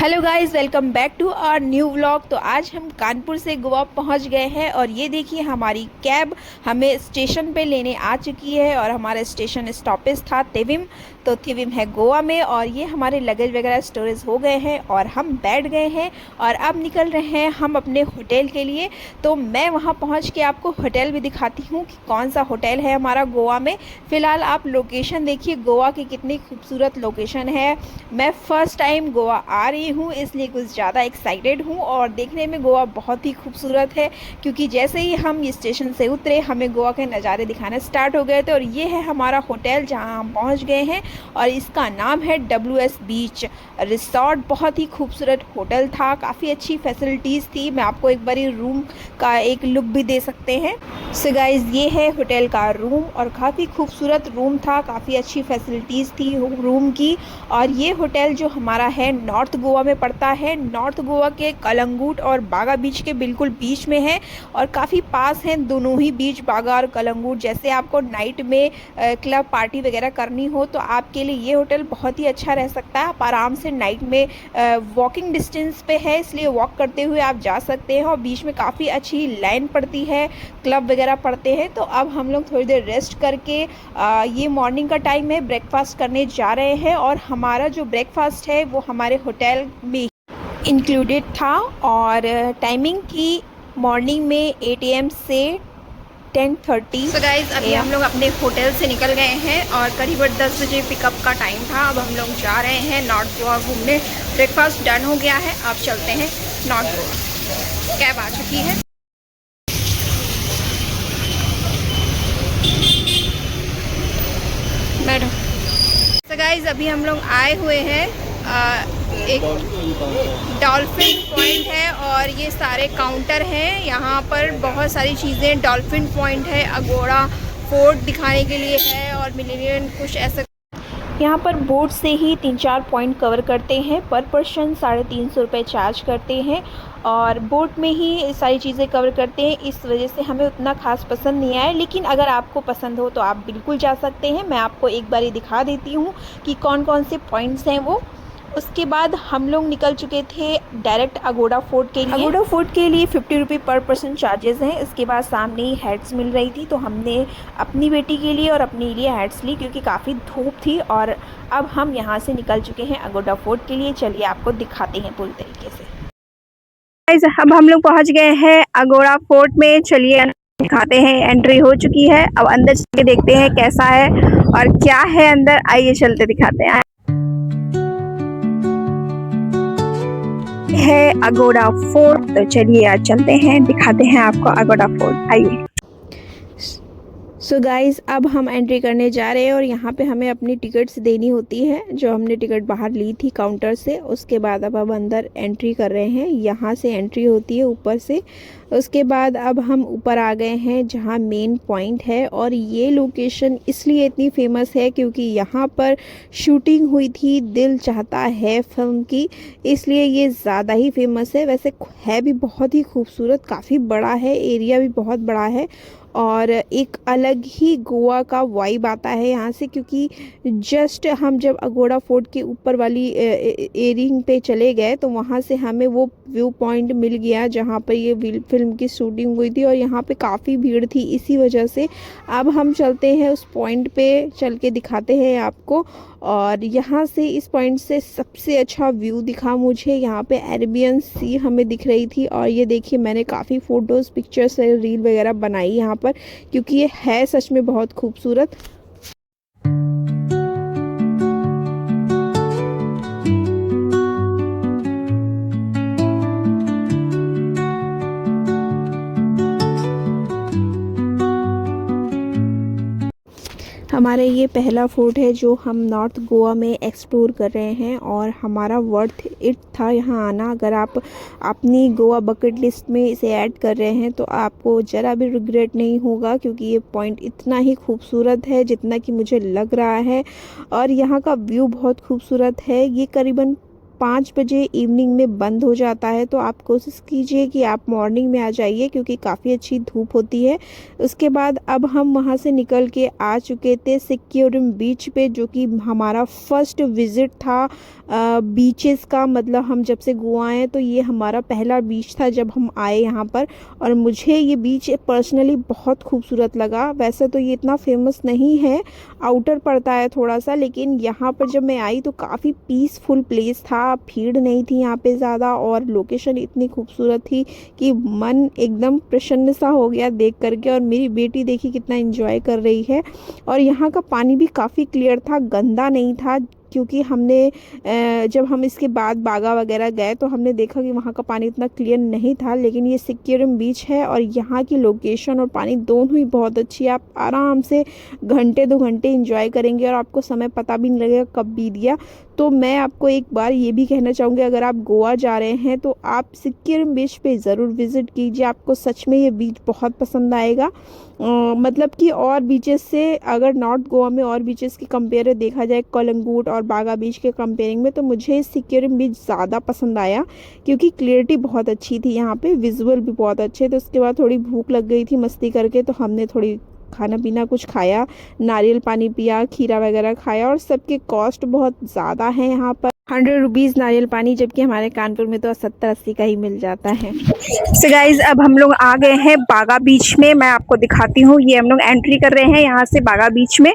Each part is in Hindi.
Hello guys, welcome back to our new vlog. तो आज हम कानपुर से गोवा पहुंच गए हैं और ये देखिए हमारी कैब हमें स्टेशन पे लेने आ चुकी है और हमारा स्टेशन स्टॉपेज था थिविम। तो थिविम है गोवा में और ये हमारे लगेज वगैरह स्टोरेज हो गए हैं और हम बैठ गए हैं और अब निकल रहे हैं हम अपने होटल के लिए। तो मैं वहाँ पहुँच के आपको होटल भी दिखाती हूँ कि कौन सा होटल है हमारा गोवा में। फ़िलहाल आप लोकेशन देखिए, गोवा की कितनी खूबसूरत लोकेशन है। मैं फ़र्स्ट टाइम गोवा आ रही हूँ इसलिए कुछ ज़्यादा एक्साइटेड हूँ और देखने में गोवा बहुत ही खूबसूरत है, क्योंकि जैसे ही हम स्टेशन से उतरे हमें गोवा के नज़ारे दिखाने स्टार्ट हो गए थे। और ये है हमारा होटल जहाँ हम पहुँच गए हैं और इसका नाम है WS बीच रिसोर्ट। बहुत ही खूबसूरत होटल था, काफ़ी अच्छी फैसिलिटीज़ थी। मैं आपको एक बारी रूम का एक लुक भी दे सकते हैं। सो गाइस, ये है होटल का रूम और काफ़ी खूबसूरत रूम था, काफ़ी अच्छी फैसिलिटीज़ थी रूम की। और ये होटल जो हमारा है नॉर्थ गोवा में पड़ता है, नॉर्थ गोवा के कलंगुट और बागा बीच के बिल्कुल बीच में है और काफ़ी पास हैं दोनों ही बीच, बागा और कलंगुट। जैसे आपको नाइट में क्लब पार्टी वगैरह करनी हो तो आपके लिए ये होटल बहुत ही अच्छा रह सकता है। आप आराम से नाइट में वॉकिंग डिस्टेंस पे है, इसलिए वॉक करते हुए आप जा सकते हैं और बीच में काफ़ी अच्छी लाइन पड़ती है, क्लब वगैरह पड़ते हैं। तो अब हम लोग थोड़ी देर रेस्ट करके ये मॉर्निंग का टाइम है, ब्रेकफास्ट करने जा रहे हैं और हमारा जो ब्रेकफास्ट है वो हमारे होटल में इंक्लूडेड था और टाइमिंग थी मॉर्निंग में 8 AM से 10:30। सो गाइज, अभी हम लोग अपने होटल से निकल गए हैं और करीबन 10 बजे पिकअप का टाइम था। अब हम लोग जा रहे हैं नॉर्थ गोवा घूमने। ब्रेकफास्ट डन हो गया है, अब चलते हैं नॉर्थ गोवा। कैब आ चुकी है। मैडम, तो गाइज अभी हम लोग आए हुए हैं एक डॉल्फिन पॉइंट है और ये सारे काउंटर हैं। यहाँ पर बहुत सारी चीज़ें, डॉल्फिन पॉइंट है, अगोड़ा फोर्ट दिखाने के लिए है और मिलेनियम कुछ ऐसा। यहाँ पर बोट से ही 3-4 पॉइंट कवर करते हैं। पर पर्सन 350 रुपये चार्ज करते हैं और बोट में ही सारी चीज़ें कवर करते हैं। इस वजह से हमें उतना खास पसंद नहीं आया, लेकिन अगर आपको पसंद हो तो आप बिल्कुल जा सकते हैं। मैं आपको एक बारी दिखा देती हूँ कि कौन कौन से पॉइंट्स हैं वो। उसके बाद हम लोग निकल चुके थे डायरेक्ट अगोड़ा फोर्ट के लिए। अगोड़ा फोर्ट के लिए 50 रुपये पर पर्सन चार्जेस हैं। इसके बाद सामने ही हैट्स मिल रही थी, तो हमने अपनी बेटी के लिए और अपने लिए हैट्स ली क्योंकि काफ़ी धूप थी। और अब हम यहाँ से निकल चुके हैं अगोड़ा फोर्ट के लिए। चलिए आपको दिखाते हैं पूरी तरीके से। अब हम लोग पहुँच गए हैं अगोड़ा फोर्ट में। चलिए दिखाते हैं, एंट्री हो चुकी है। अब अंदर चल के देखते हैं कैसा है और क्या है अंदर। आइए चलते दिखाते हैं। है अगोड़ा फोर्ट, तो चलिए आज चलते हैं, दिखाते हैं आपको अगोड़ा फोर्ट। आइए। सो गाइज़, अब हम एंट्री करने जा रहे हैं और यहाँ पे हमें अपनी टिकट्स देनी होती है, जो हमने टिकट बाहर ली थी काउंटर से। उसके बाद अब हम अंदर एंट्री कर रहे हैं। यहाँ से एंट्री होती है ऊपर से। उसके बाद अब हम ऊपर आ गए हैं जहाँ मेन पॉइंट है और ये लोकेशन इसलिए इतनी फेमस है क्योंकि यहाँ पर शूटिंग हुई थी दिल चाहता है फिल्म की, इसलिए ये ज़्यादा ही फेमस है। वैसे है भी बहुत ही खूबसूरत, काफ़ी बड़ा है, एरिया भी बहुत बड़ा है और एक अलग ही गोवा का वाइब आता है यहाँ से। क्योंकि जस्ट हम जब अगोड़ा फोर्ट के ऊपर वाली एरिंग पे चले गए तो वहाँ से हमें वो व्यू पॉइंट मिल गया जहाँ पर ये फिल्म की शूटिंग हुई थी और यहाँ पे काफ़ी भीड़ थी, इसी वजह से। अब हम चलते हैं उस पॉइंट पे, चल के दिखाते हैं आपको। और यहाँ से इस पॉइंट से सबसे अच्छा व्यू दिखा मुझे। यहाँ पे अरेबियन सी हमें दिख रही थी और ये देखिए मैंने काफ़ी फ़ोटोज़, पिक्चर्स, रील वगैरह बनाई यहाँ पर, क्योंकि ये है सच में बहुत खूबसूरत। हमारा ये पहला फोर्ट है जो हम नॉर्थ गोवा में एक्सप्लोर कर रहे हैं और हमारा वर्थ इट था यहाँ आना। अगर आप अपनी गोवा बकेट लिस्ट में इसे ऐड कर रहे हैं तो आपको ज़रा भी रिग्रेट नहीं होगा, क्योंकि ये पॉइंट इतना ही खूबसूरत है जितना कि मुझे लग रहा है। और यहाँ का व्यू बहुत खूबसूरत है। ये करीबन 5 बजे इवनिंग में बंद हो जाता है, तो आप कोशिश कीजिए कि आप मॉर्निंग में आ जाइए क्योंकि काफ़ी अच्छी धूप होती है। उसके बाद अब हम वहाँ से निकल के आ चुके थे सिक्योरिम बीच पे, जो कि हमारा फर्स्ट विज़िट था बीचेस का। मतलब हम जब से गोवा आए तो ये हमारा पहला बीच था जब हम आए यहाँ पर, और मुझे ये बीच पर्सनली बहुत खूबसूरत लगा। वैसे तो ये इतना फेमस नहीं है, आउटर पड़ता है थोड़ा सा, लेकिन यहाँ पर जब मैं आई तो काफ़ी पीसफुल प्लेस था, भीड़ नहीं थी यहाँ पे ज़्यादा, और लोकेशन इतनी खूबसूरत थी कि मन एकदम प्रसन्न सा हो गया देख करके। और मेरी बेटी देखी कितना एंजॉय कर रही है। और यहाँ का पानी भी काफ़ी क्लियर था, गंदा नहीं था, क्योंकि हमने जब हम इसके बाद बागा वगैरह गए तो हमने देखा कि वहाँ का पानी इतना क्लियर नहीं था। लेकिन ये सिक्योरिम बीच है और यहाँ की लोकेशन और पानी दोनों ही बहुत अच्छी है। आप आराम से घंटे 2 घंटे एंजॉय करेंगे और आपको समय पता भी नहीं लगेगा कब बीत गया। तो मैं आपको एक बार ये भी कहना चाहूँगी, अगर आप गोवा जा रहे हैं तो आप सिक्किम बीच पे ज़रूर विज़िट कीजिए, आपको सच में ये बीच बहुत पसंद आएगा। मतलब कि और बीचेस से, अगर नॉर्थ गोवा में और बीचेस की कंपेयर देखा जाए कलंगूट और बागा बीच के कंपेयरिंग में, तो मुझे सिक्किम बीच ज़्यादा पसंद आया क्योंकि क्लियरिटी बहुत अच्छी थी, यहाँ पे विजुअल भी बहुत अच्छे थे। उसके बाद थोड़ी भूख लग गई थी मस्ती करके, तो हमने थोड़ी खाना पीना कुछ खाया, नारियल पानी पिया, खीरा वगैरह खाया। और सबके कॉस्ट बहुत ज़्यादा है यहाँ पर, 100 रुपीज़ नारियल पानी, जबकि हमारे कानपुर में तो 70-80 का ही मिल जाता है। तो गाइज अब हम लोग आ गए हैं बागा बीच में। मैं आपको दिखाती हूँ, ये हम लोग एंट्री कर रहे हैं यहाँ से बागा बीच में।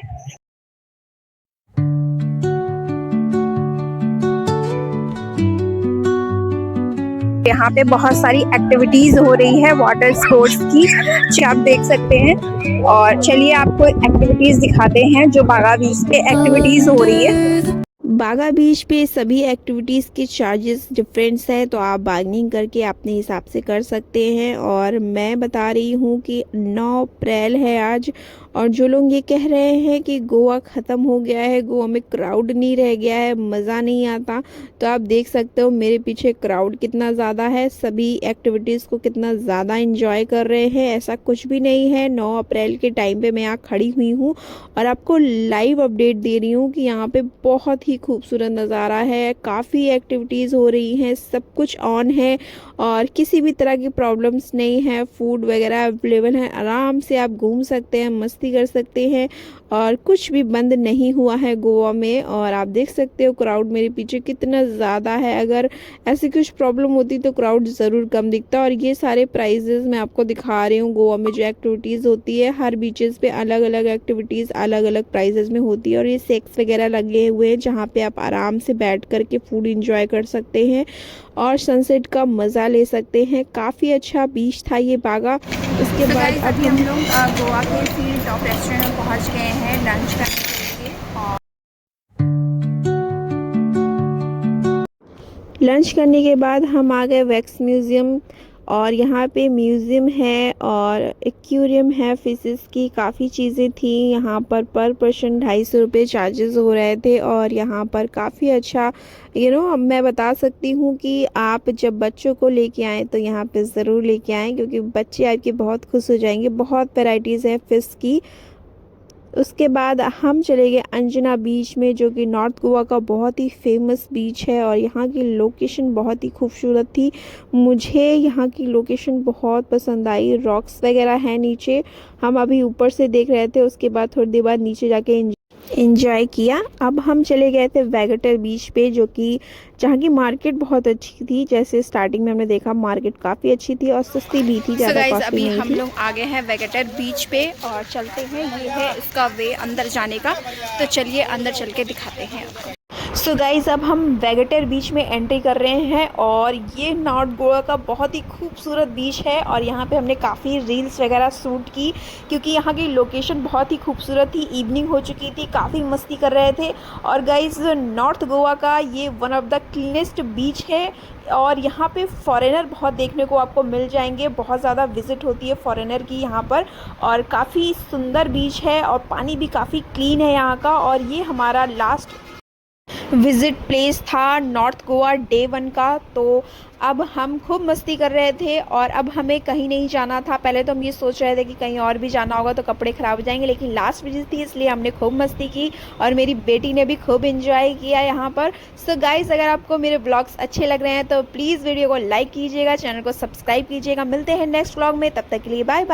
यहाँ पे बहुत सारी एक्टिविटीज हो रही है वाटर स्पोर्ट्स की, जो आप देख सकते हैं। और चलिए आपको एक्टिविटीज दिखाते हैं जो बागा बीच पे एक्टिविटीज हो रही है। बागा बीच पे सभी एक्टिविटीज़ के चार्जेस डिफरेंट्स हैं, तो आप बार्गेनिंग करके अपने हिसाब से कर सकते हैं। और मैं बता रही हूँ कि 9 अप्रैल है आज, और जो लोग ये कह रहे हैं कि गोवा ख़त्म हो गया है, गोवा में क्राउड नहीं रह गया है, मज़ा नहीं आता, तो आप देख सकते हो मेरे पीछे क्राउड कितना ज़्यादा है, सभी एक्टिविटीज़ को कितना ज़्यादा इंजॉय कर रहे हैं। ऐसा कुछ भी नहीं है। 9 अप्रैल के टाइम पे मैं यहाँ खड़ी हुई हूँ और आपको लाइव अपडेट दे रही हूँ कि यहाँ पे बहुत ही खूबसूरत नज़ारा है, काफ़ी एक्टिविटीज़ हो रही हैं, सब कुछ ऑन है और किसी भी तरह की प्रॉब्लम्स नहीं है। फूड वगैरह अवेलेबल है, आराम से आप घूम सकते हैं, मस्ती कर सकते हैं, और कुछ भी बंद नहीं हुआ है गोवा में। और आप देख सकते हो क्राउड मेरे पीछे कितना ज़्यादा है। अगर ऐसी कुछ प्रॉब्लम होती तो क्राउड ज़रूर कम दिखता। और ये सारे प्राइजेज़ मैं आपको दिखा रही हूँ। गोवा में जो एक्टिविटीज़ होती है, हर बीचेस पे अलग अलग एक्टिविटीज़ अलग अलग प्राइजेज़ में होती है। और ये सेक्स वगैरह लगे हुए हैं जहाँ पे आप आराम से बैठ कर के फूड इंजॉय कर सकते हैं और सनसेट का मज़ा ले सकते हैं। काफ़ी अच्छा बीच था ये बागा। उसके बाद अभी हम लोग गोवा के फील्ड टॉप रेस्टोरेंट में पहुंच गए हैं लंच करने के लिए। और लंच करने के बाद हम आ गए वैक्स म्यूज़ियम, और यहाँ पे म्यूज़ियम है और एक्वेरियम है फिशेस की, काफ़ी चीज़ें थी यहाँ पर पर्सन 250 रुपये चार्जेस हो रहे थे। और यहाँ पर काफ़ी अच्छा अब मैं बता सकती हूँ कि आप जब बच्चों को लेके आएँ तो यहाँ पे ज़रूर लेके आएँ, क्योंकि बच्चे आपके बहुत खुश हो जाएंगे। बहुत वैराइटीज़ है फ़िश की। उसके बाद हम चले गए अंजना बीच में, जो कि नॉर्थ गोवा का बहुत ही फेमस बीच है और यहाँ की लोकेशन बहुत ही खूबसूरत थी। मुझे यहाँ की लोकेशन बहुत पसंद आई। रॉक्स वगैरह हैं नीचे, हम अभी ऊपर से देख रहे थे, उसके बाद थोड़ी देर बाद नीचे जाके एंजॉय किया। अब हम चले गए थे वेगेटर बीच पे, जो कि जहाँ की मार्केट बहुत अच्छी थी। जैसे स्टार्टिंग में हमने देखा मार्केट काफ़ी अच्छी थी और सस्ती भी थी, ज़्यादा कॉस्टली नहीं थी। हम लोग आ गए हैं वेगेटर बीच पे और चलते हैं, ये है इसका वे अंदर जाने का। तो चलिए अंदर चल के दिखाते हैं आपको। सो गाइज़ अब हम वेगेटर बीच में एंट्री कर रहे हैं और ये नॉर्थ गोवा का बहुत ही खूबसूरत बीच है। और यहाँ पे हमने काफ़ी रील्स वगैरह शूट की, क्योंकि यहाँ की लोकेशन बहुत ही खूबसूरत थी। इवनिंग हो चुकी थी, काफ़ी मस्ती कर रहे थे। और गाइज़ नॉर्थ गोवा का ये वन ऑफ द क्लीनेस्ट बीच है और यहाँ पे फॉरेनर बहुत देखने को आपको मिल जाएंगे। बहुत ज़्यादा विज़िट होती है फॉरेनर की यहाँ पर, और काफ़ी सुंदर बीच है और पानी भी काफ़ी क्लीन है यहाँ का। और ये हमारा लास्ट विज़िट प्लेस था नॉर्थ गोवा डे 1 का। तो अब हम खूब मस्ती कर रहे थे और अब हमें कहीं नहीं जाना था। पहले तो हम ये सोच रहे थे कि कहीं और भी जाना होगा तो कपड़े ख़राब हो जाएंगे, लेकिन लास्ट विज़िट थी इसलिए हमने खूब मस्ती की और मेरी बेटी ने भी खूब एंजॉय किया यहाँ पर। सो गाइज़, अगर आपको मेरे ब्लॉग्स अच्छे लग रहे हैं तो प्लीज़ वीडियो को लाइक कीजिएगा, चैनल को सब्सक्राइब कीजिएगा। मिलते हैं नेक्स्ट व्लॉग में, तब तक के लिए बाय बाय।